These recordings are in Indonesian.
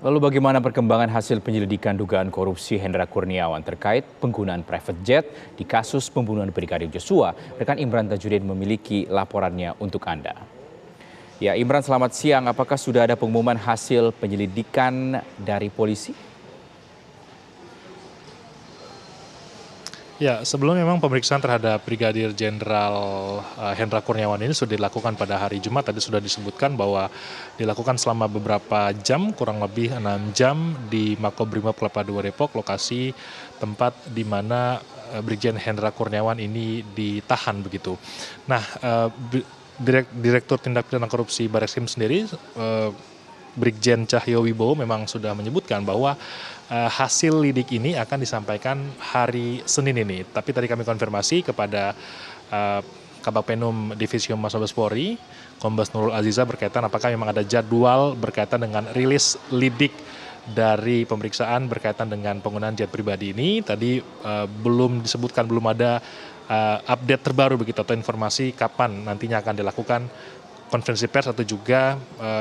Lalu bagaimana perkembangan hasil penyelidikan dugaan korupsi Hendra Kurniawan terkait penggunaan private jet di kasus pembunuhan Brigadir Joshua? Rekan Imran Tajudin memiliki laporannya untuk Anda. Ya, Imran, selamat siang. Apakah sudah ada pengumuman hasil penyelidikan dari polisi? Ya, sebelumnya memang pemeriksaan terhadap Brigadir Jenderal Hendra Kurniawan ini sudah dilakukan pada hari Jumat. Tadi sudah disebutkan bahwa dilakukan selama beberapa jam, kurang lebih 6 jam di Makobrimob Kelapa II Depok, lokasi tempat di mana Brigjen Hendra Kurniawan ini ditahan begitu. Nah, Direktur Tindak Pidana Korupsi Barreskrim sendiri, Brigjen Cahyo Wibowo memang sudah menyebutkan bahwa hasil lidik ini akan disampaikan hari Senin ini. Tapi tadi kami konfirmasi kepada Kabagpenum Divisi Humas Mabes Polri, Kombes Nurul Aziza, berkaitan apakah memang ada jadwal berkaitan dengan rilis lidik dari pemeriksaan berkaitan dengan penggunaan jet pribadi ini. Tadi belum disebutkan, belum ada update terbaru begitu atau informasi kapan nantinya akan dilakukan konferensi pers atau juga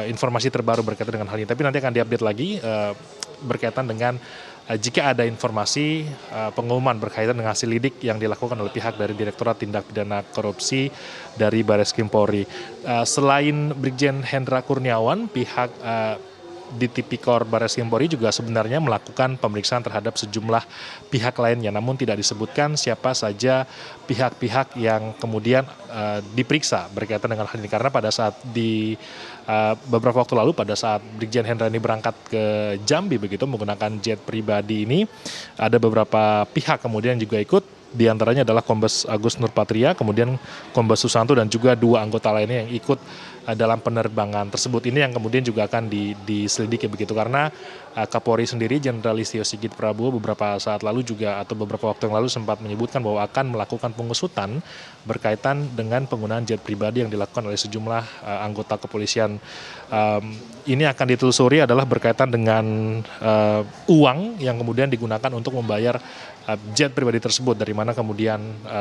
informasi terbaru berkaitan dengan hal ini. Tapi nanti akan diupdate lagi berkaitan dengan jika ada informasi pengumuman berkaitan dengan hasil lidik yang dilakukan oleh pihak dari Direktorat Tindak Pidana Korupsi dari Barreskrim Polri. Selain Brigjen Hendra Kurniawan, pihak di Tipikor Barreskrim Polri juga sebenarnya melakukan pemeriksaan terhadap sejumlah pihak lainnya, namun tidak disebutkan siapa saja pihak-pihak yang kemudian diperiksa berkaitan dengan hal ini, karena pada saat di beberapa waktu lalu pada saat Brigjen Hendra ini berangkat ke Jambi begitu menggunakan jet pribadi ini, ada beberapa pihak kemudian juga ikut. Di antaranya adalah Kombes Agus Nurpatria, kemudian Kombes Susanto dan juga 2 anggota lainnya yang ikut dalam penerbangan tersebut. Ini yang kemudian juga akan diselidiki begitu, karena Kapolri sendiri Jenderal Listio Sigit Prabowo beberapa saat lalu juga atau beberapa waktu yang lalu sempat menyebutkan bahwa akan melakukan pengusutan berkaitan dengan penggunaan jet pribadi yang dilakukan oleh sejumlah anggota kepolisian. Ini akan ditelusuri adalah berkaitan dengan uang yang kemudian digunakan untuk membayar jet pribadi tersebut, dari mana kemudian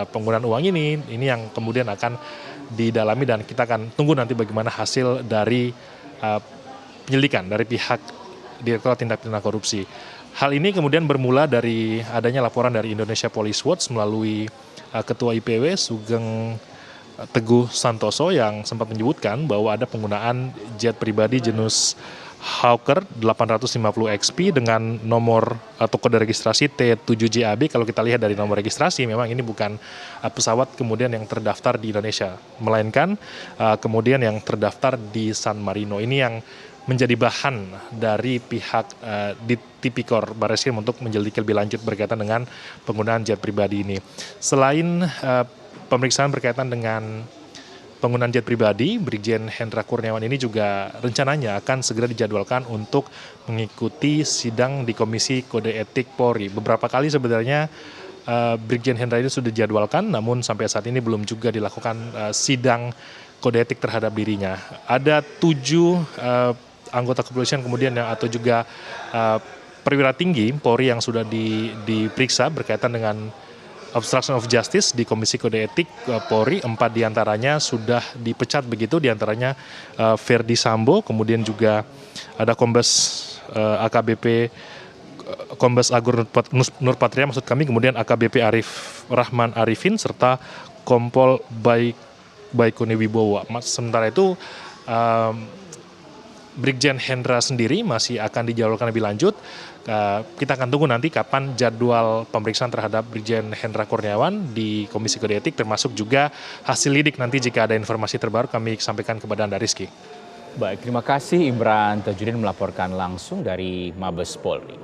penggunaan uang ini yang kemudian akan didalami, dan kita akan tunggu nanti bagaimana hasil dari penyelidikan dari pihak Direktorat Tindak Pidana Korupsi. Hal ini kemudian bermula dari adanya laporan dari Indonesia Police Watch melalui Ketua IPW Sugeng Teguh Santoso yang sempat menyebutkan bahwa ada penggunaan jet pribadi jenis Hawker 850 XP dengan nomor atau kode registrasi T7JAB. Kalau kita lihat dari nomor registrasi, memang ini bukan pesawat kemudian yang terdaftar di Indonesia, melainkan kemudian yang terdaftar di San Marino. Ini yang menjadi bahan dari pihak di Tipikor Barreskrim untuk menyelidiki lebih lanjut berkaitan dengan penggunaan jet pribadi ini. Selain pemeriksaan berkaitan dengan penggunaan jet pribadi, Brigjen Hendra Kurniawan ini juga rencananya akan segera dijadwalkan untuk mengikuti sidang di Komisi Kode Etik Polri. Beberapa kali sebenarnya Brigjen Hendra ini sudah dijadwalkan, namun sampai saat ini belum juga dilakukan sidang kode etik terhadap dirinya. Ada 7 anggota kepolisian kemudian atau juga perwira tinggi Polri yang sudah diperiksa berkaitan dengan obstruction of justice di Komisi Kode Etik Polri. 4 diantaranya sudah dipecat begitu, diantaranya Ferdi Sambo, kemudian juga ada Kombes AKBP Kombes Agus Nurpatria maksud kami, kemudian AKBP Rahman Arifin serta Kompol Baikuni Wibowo. Sementara itu Brigjen Hendra sendiri masih akan dijadwalkan lebih lanjut. Kita akan tunggu nanti kapan jadwal pemeriksaan terhadap Brigjen Hendra Kurniawan di Komisi Kode Etik, termasuk juga hasil lidik nanti jika ada informasi terbaru kami sampaikan kepada Anda, Rizky. Baik, terima kasih Imran Tajudin melaporkan langsung dari Mabes Polri.